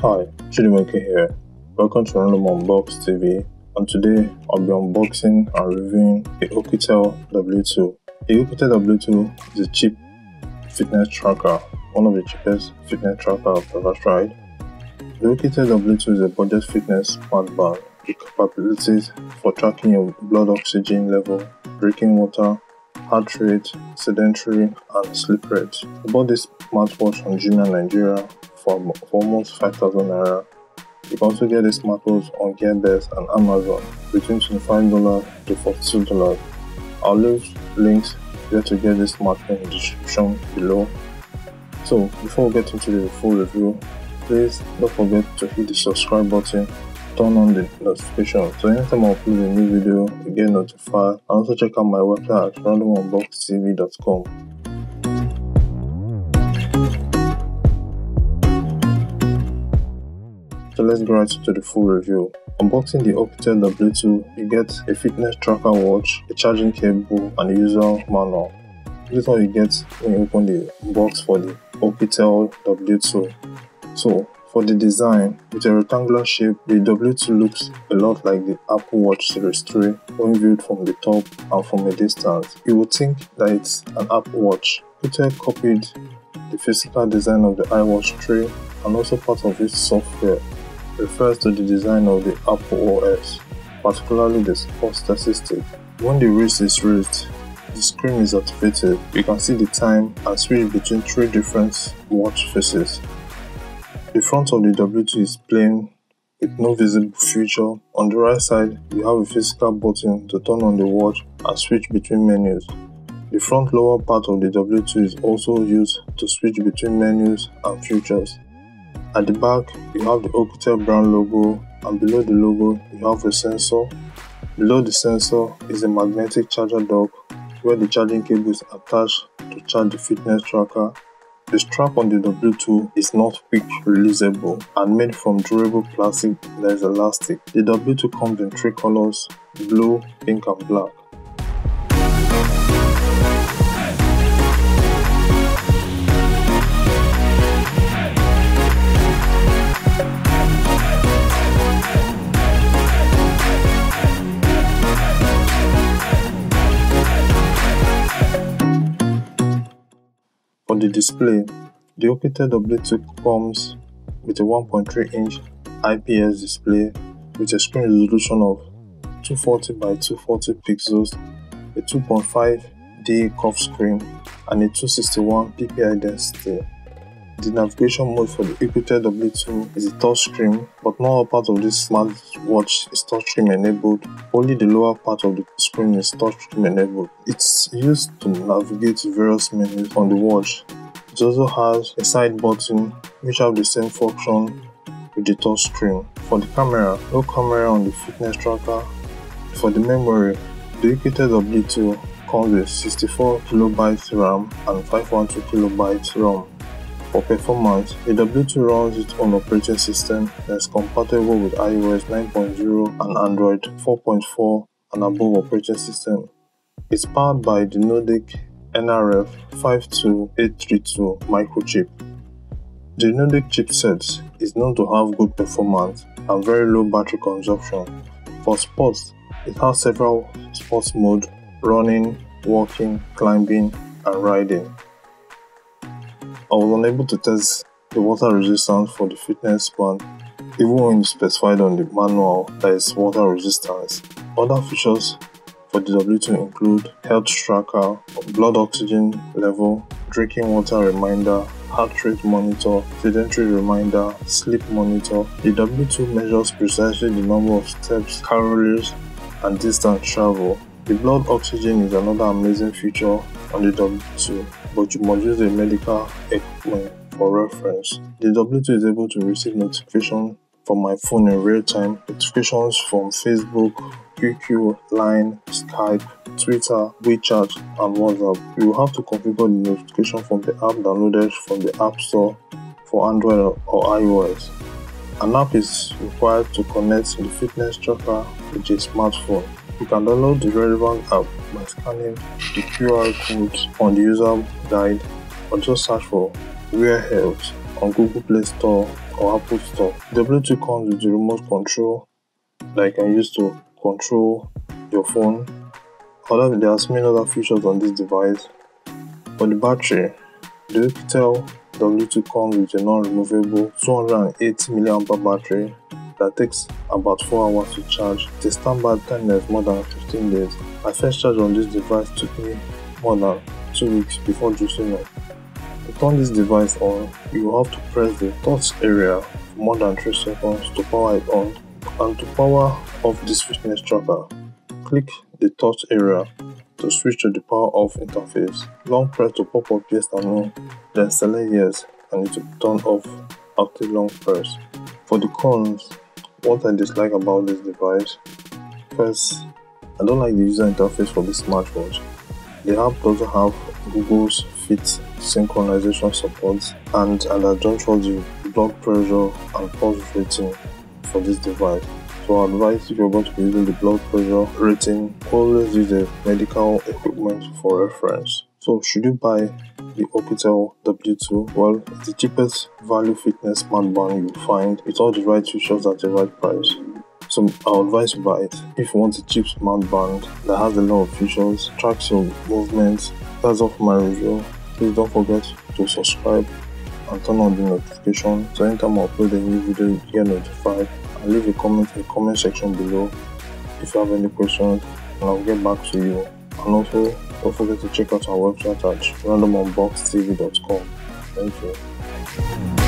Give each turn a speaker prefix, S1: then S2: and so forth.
S1: Hi, Chidiweke here. Welcome to Random Unbox TV, and today I'll be unboxing and reviewing the Oukitel W2. The Oukitel W2 is a cheap fitness tracker, one of the cheapest fitness tracker I've ever tried. The Oukitel W2 is a budget fitness smartband with capabilities for tracking your blood oxygen level, drinking water, heart rate, sedentary, and sleep rate. I bought this smartwatch on Jumia Nigeria for almost 5,000 naira. You can also get this smartwatch on Gearbest and Amazon between $25 to $42. I'll leave links where to get this smartphone in the description below. So before we get into the full review, please don't forget to hit the subscribe button, turn on the notification so anytime I upload a new video you get notified, and also check out my website at randomunboxtv.com. So let's go right into the full review. Unboxing the Oukitel W2, you get a fitness tracker watch, a charging cable, and a user manual. This is all you get when you open the box for the Oukitel W2. So for the design, with a rectangular shape, the W2 looks a lot like the Apple Watch Series 3 when viewed from the top and from a distance. You would think that it's an Apple Watch. Oukitel copied the physical design of the iWatch 3 and also part of its software refers to the design of the Apple OS, particularly the sports statistic. When the wrist is raised, the screen is activated. You can see the time and switch between three different watch faces. The front of the W2 is plain with no visible feature. On the right side, you have a physical button to turn on the watch and switch between menus. The front lower part of the W2 is also used to switch between menus and features. At the back, you have the Oukitel brand logo, and below the logo, you have a sensor. Below the sensor is a magnetic charger dock where the charging cable is attached to charge the fitness tracker. The strap on the W2 is not quick releasable and made from durable plastic that is elastic. The W2 comes in three colors: blue, pink, and black. For the display, the Oukitel W2 comes with a 1.3-inch IPS display with a screen resolution of 240 by 240 pixels, a 2.5D curved screen, and a 261 ppi density. The navigation mode for the Oukitel W2 is a touchscreen, but not all part of this smartwatch is touchscreen enabled. Only the lower part of the screen is touchscreen enabled. It's used to navigate various menus on the watch. It also has a side button which have the same function with the touchscreen. For the camera, no camera on the fitness tracker. For the memory, the Oukitel W2 comes with 64KB RAM and 512KB ROM. For performance, the W2 runs its own operating system that is compatible with iOS 9.0 and Android 4.4 and above operating system. It's powered by the Nordic NRF52832 microchip. The Nordic chipset is known to have good performance and very low battery consumption. For sports, it has several sports modes: running, walking, climbing, and riding. I was unable to test the water resistance for the fitness band, even when specified on the manual that is water resistance. Other features for the W2 include health tracker, blood oxygen level, drinking water reminder, heart rate monitor, sedentary reminder, sleep monitor. The W2 measures precisely the number of steps, calories, and distance travel. The blood oxygen is another amazing feature on the W2, but you must use a medical equipment for reference. The W2 is able to receive notifications from my phone in real time, notifications from Facebook, QQ, Line, Skype, Twitter, WeChat, and WhatsApp. You will have to configure the notification from the app downloaded from the App Store for Android or iOS. An app is required to connect the fitness tracker with a smartphone. You can download the relevant app by scanning the QR codes on the user guide or just search for Wear Health on Google Play Store or Apple Store. The W2 comes with the remote control that you can use to control your phone. However, there are many other features on this device. For the battery, the Oukitel W2 comes with a non-removable 280 mAh battery that takes about 4 hours to charge. The standby time is more than 15 days. My first charge on this device took me more than 2 weeks before juicing up. To turn this device on, you will have to press the touch area for more than 3 seconds to power it on. And to power off this fitness tracker, click the touch area to switch to the power off interface. Long press to pop up yes or no, then select yes and it will turn off after long press. For the cons, what I dislike about this device: first, I don't like the user interface for this smartwatch. The app doesn't have Google's Fit synchronization support, and I don't trust the blood pressure and pulse rating for this device. So I advise, if you're going to be using the blood pressure rating, always use the medical equipment for reference. So should you buy the Oukitel W2? Well, it's the cheapest value fitness smartband you'll find with all the right features at the right price. So I advise you buy it. If you want a cheap smartband that has a lot of features, tracks your movements. That's all for my review. Please don't forget to subscribe and turn on the notification so anytime I upload a new video you get notified. And leave a comment in the comment section below if you have any questions, and I'll get back to you. And also, don't forget to check out our website at randomunboxtv.com. Thank you.